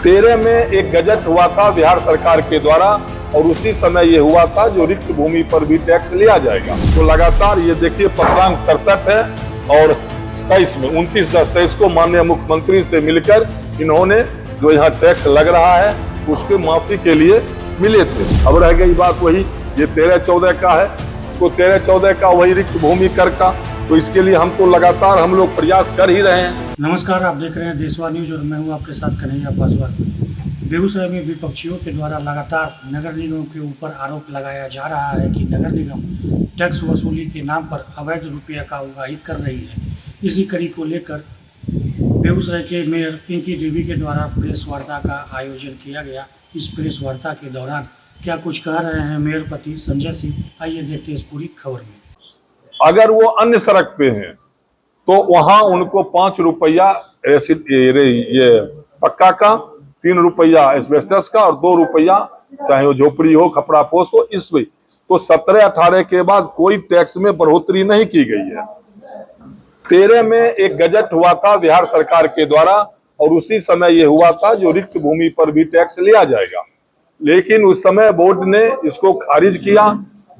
13 में एक गजट हुआ था बिहार सरकार के द्वारा और उसी समय ये हुआ था जो रिक्त भूमि पर भी टैक्स लिया जाएगा। तो लगातार ये देखिए पत्रांक 67 है और 23 में 29/10/23 को माननीय मुख्यमंत्री से मिलकर इन्होंने जो यहाँ टैक्स लग रहा है उसके माफी के लिए मिले थे। अब रह गई बात वही ये 13-14 का है, तो 13-14 का वही रिक्त भूमि कर का, तो इसके लिए हम तो लगातार हम लोग प्रयास कर ही रहे हैं। नमस्कार, आप देख रहे हैं देशवा न्यूज और मैं हूं आपके साथ कन्हैया पासवान। बेगूसराय में विपक्षियों के द्वारा लगातार नगर निगम के ऊपर आरोप लगाया जा रहा है कि नगर निगम टैक्स वसूली के नाम पर अवैध रुपया का उगाहित कर रही है। इसी कड़ी को लेकर बेगूसराय के मेयर पिंकी देवी के द्वारा प्रेस वार्ता का आयोजन किया गया। इस प्रेस वार्ता के दौरान क्या कुछ कह रहे हैं मेयर पति संजय सिंह, आइए देखते हैं इस पूरी खबर में। अगर वो अन्य सड़क पे हैं तो वहां उनको 5 रुपया ये पक्का का, 3 रुपया एस्बेस्टस का और 2 रुपया चाहे वो झोपड़ी हो खपड़ा पोस्ट हो इस पे। तो 17-18 के बाद कोई टैक्स में बढ़ोतरी नहीं की गई है। 13 में एक गजट हुआ था बिहार सरकार के द्वारा और उसी समय ये हुआ था जो रिक्त भूमि पर भी टैक्स लिया जाएगा, लेकिन उस समय बोर्ड ने इसको खारिज किया।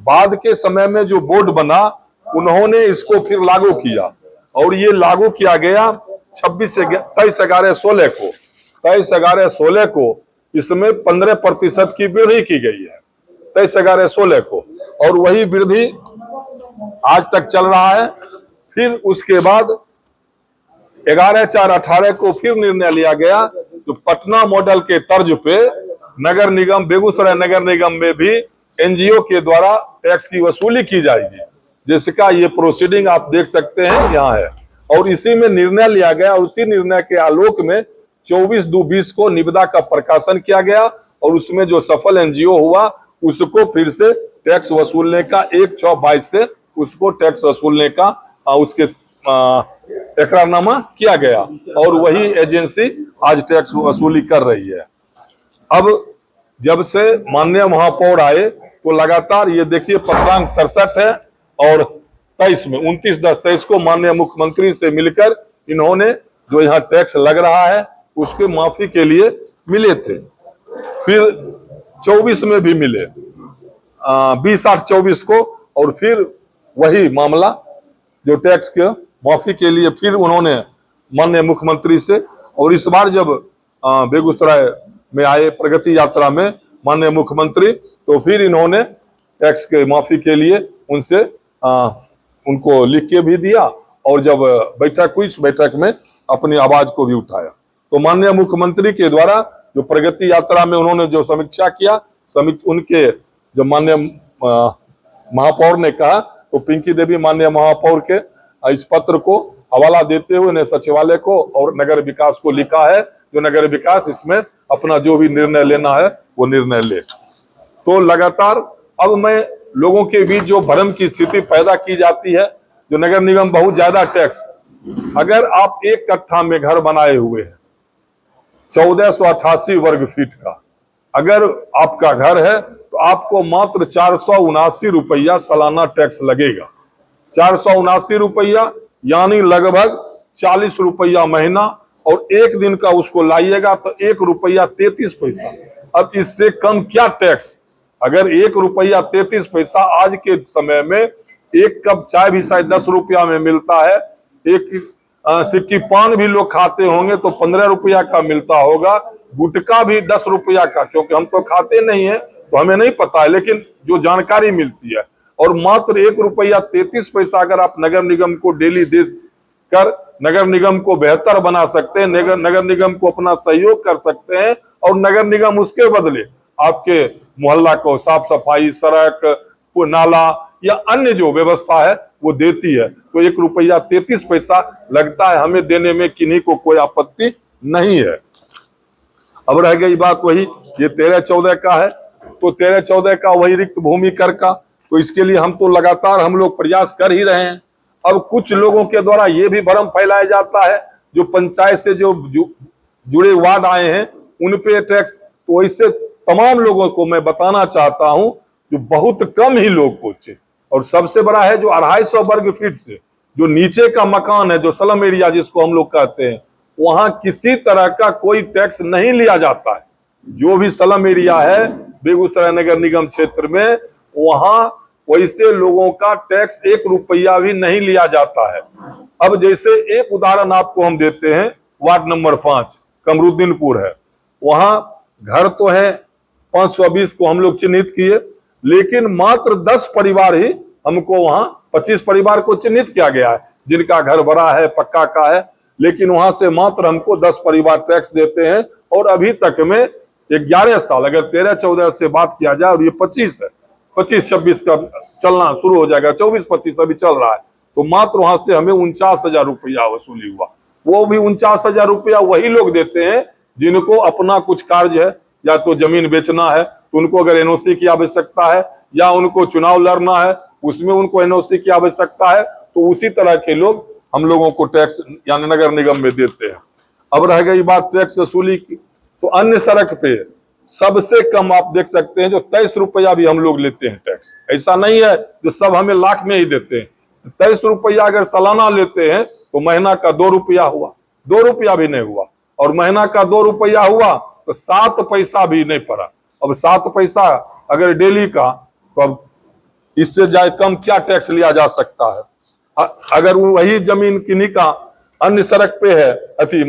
बाद के समय में जो बोर्ड बना उन्होंने इसको फिर लागू किया और ये लागू किया गया 23/11/16 को इसमें 15% की वृद्धि की गई है 23/11/16 को, और वही वृद्धि आज तक चल रहा है। फिर उसके बाद 11/4/18 को फिर निर्णय लिया गया तो पटना मॉडल के तर्ज पे नगर निगम बेगूसराय नगर निगम में भी एनजीओ के द्वारा टैक्स की वसूली की जाएगी, जिसका ये प्रोसीडिंग आप देख सकते हैं यहाँ है। और इसी में निर्णय लिया गया, उसी निर्णय के आलोक में 24/2/20 को निविदा का प्रकाशन किया गया और उसमें जो सफल एनजीओ हुआ उसको फिर से टैक्स वसूलने का 1/6/22 से उसको टैक्स वसूलने का उसके इकरारनामा किया गया और वही एजेंसी आज टैक्स वसूली कर रही है। अब जब से माननीय महापौर आए तो लगातार ये देखिए पत्रांक 67 है और 23 में 29/10/23 को माननीय मुख्यमंत्री से मिलकर इन्होंने जो यहाँ टैक्स लग रहा है उसके माफी के लिए मिले थे। फिर 24 में भी मिले 20/8/24 को, और फिर वही मामला जो टैक्स के माफी के लिए फिर उन्होंने माननीय मुख्यमंत्री से, और इस बार जब बेगूसराय में आए प्रगति यात्रा में माननीय मुख्यमंत्री तो फिर इन्होंने टैक्स के माफी के लिए उनसे उनको लिख के भी दिया और जब बैठक हुई इस बैठक में अपनी आवाज को भी उठाया। तो माननीय मुख्यमंत्री के द्वारा जो प्रगति यात्रा में उन्होंने जो समीक्षा किया, उनके जो माननीय महापौर ने कहा तो पिंकी देवी माननीय महापौर के इस पत्र को हवाला देते हुए ने सचिवालय को और नगर विकास को लिखा है जो नगर विकास इसमें अपना जो भी निर्णय लेना है वो निर्णय ले। तो लगातार अब मैं लोगों के बीच जो भ्रम की स्थिति पैदा की जाती है, जो नगर निगम बहुत ज्यादा टैक्स, अगर आप 1 कट्ठा में घर बनाए हुए हैं 1488 वर्ग फीट का, अगर आपका घर है तो आपको मात्र 479 रुपया सालाना टैक्स लगेगा। 479 रुपया यानी लगभग 40 रुपया महीना, और एक दिन का उसको लाइएगा तो 1 रुपया 33 पैसा। अब इससे कम क्या टैक्स? अगर 1 रुपया 33 पैसा आज के समय में एक कप चाय भी शायद 10 रुपया में मिलता है, एक सिक्की पान भी लोग खाते होंगे तो 15 रुपया का मिलता होगा, गुटखा भी 10 रुपया का, क्योंकि हम तो खाते नहीं है तो हमें नहीं पता है, लेकिन जो जानकारी मिलती है। और मात्र 1 रुपया 33 पैसा अगर आप नगर निगम को डेली दे कर नगर निगम को बेहतर बना सकते हैं, नगर निगम को अपना सहयोग कर सकते हैं और नगर निगम उसके बदले आपके मोहल्ला को साफ सफाई, सड़क, नाला या अन्य जो व्यवस्था है वो देती है, तो 1 रुपया 33 पैसा लगता है हमें देने में, किन्हीं को कोई आपत्ति नहीं है। अब रह गई बात वही ये 13-14 का है, तो 13-14 का वही रिक्त भूमि कर का, तो इसके लिए हम तो लगातार हम लोग प्रयास कर ही रहे हैं। अब कुछ लोगों के द्वारा ये भी भ्रम फैलाया जाता है जो पंचायत से जो जुड़े वार्ड आए हैं उन पे टैक्स, तो इससे तमाम लोगों को मैं बताना चाहता हूं जो बहुत कम ही लोग पहुंचे, और सबसे बड़ा है जो 250 वर्ग फीट से जो नीचे का मकान है, जो स्लम एरिया जिसको हम लोग कहते हैं, वहां किसी तरह का कोई टैक्स नहीं लिया जाता है। जो भी स्लम एरिया है बेगूसराय नगर निगम क्षेत्र में, वहां वैसे लोगों का टैक्स 1 रुपया भी नहीं लिया जाता है। अब जैसे एक उदाहरण आपको हम देते हैं, वार्ड नंबर 5 कमरुद्दीनपुर है, वहां घर तो है 520 को हम लोग चिन्हित किए, लेकिन मात्र 10 परिवार ही हमको वहां 25 परिवार को चिन्हित किया गया है जिनका घर बड़ा है, पक्का का है, लेकिन वहां से मात्र हमको 10 परिवार टैक्स देते हैं। और अभी तक में 11 साल, अगर 13-14 से बात किया जाए, और ये 25 है, 25-26 का चलना शुरू हो जाएगा, 24-25 अभी चल रहा है, तो मात्र वहां से हमें 49,000 रुपया वसूली हुआ। वो भी 49,000 रुपया वही लोग देते हैं जिनको अपना कुछ कार्य है, या तो जमीन बेचना है तो उनको अगर एनओसी की आवश्यकता है, या उनको चुनाव लड़ना है उसमें उनको एनओसी की आवश्यकता है, तो उसी तरह के लोग हम लोगों को टैक्स यानी नगर निगम में देते हैं। अब रह गई बात टैक्स वसूली की, तो अन्य सड़क पे सबसे कम आप देख सकते हैं जो 23 रुपया भी हम लोग लेते हैं टैक्स। ऐसा नहीं है जो सब हमें लाख में ही देते हैं। 23 रुपया अगर सालाना लेते हैं तो महीना का 2 रुपया हुआ, 2 रुपया भी नहीं हुआ, और महीना का 2 रुपया हुआ तो 7 पैसा भी नहीं पड़ा। अब 7 पैसा अगर डेली का, तो अब इससे ज्यादा कम क्या टैक्स लिया जा सकता है। अगर वही जमीन किन्हीं का अन्य सड़क पे है, अति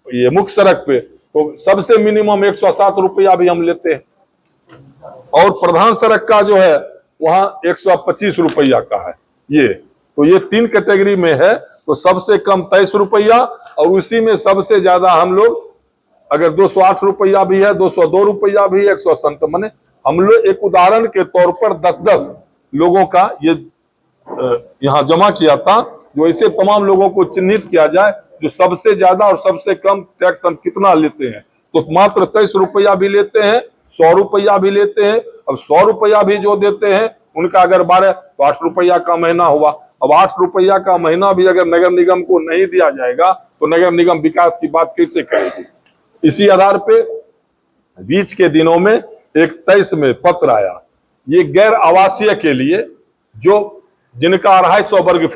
ये मुख्य सड़क पे, तो सबसे मिनिमम 107 रुपया भी हम लेते हैं, और प्रधान सड़क का जो है वहां 125 रुपया का है। ये तो ये 3 कैटेगरी में है, तो सबसे कम 23 रुपया, और उसी में सबसे ज्यादा हम लोग अगर 208 रुपया भी है, 202 रुपया भी है, 157, माने हम लोग एक उदाहरण के तौर पर 10-10 लोगों का ये यहाँ जमा किया था, जो ऐसे तमाम लोगों को चिन्हित किया जाए जो सबसे ज्यादा और सबसे कम टैक्स हम कितना लेते हैं। तो मात्र 23 रुपया भी लेते हैं, 100 रुपया भी लेते हैं। अब 100 रुपया भी जो देते हैं उनका अगर 12 तो 8 रुपया का महीना हुआ। अब 8 रुपया का महीना भी अगर नगर निगम को नहीं दिया जाएगा तो नगर निगम विकास की बात कैसे करेगी। इसी आधार पे बीच के दिनों में एक 23 में पत्र आया, ये गैर आवासीय के लिए जो जिनका 250 वर्ग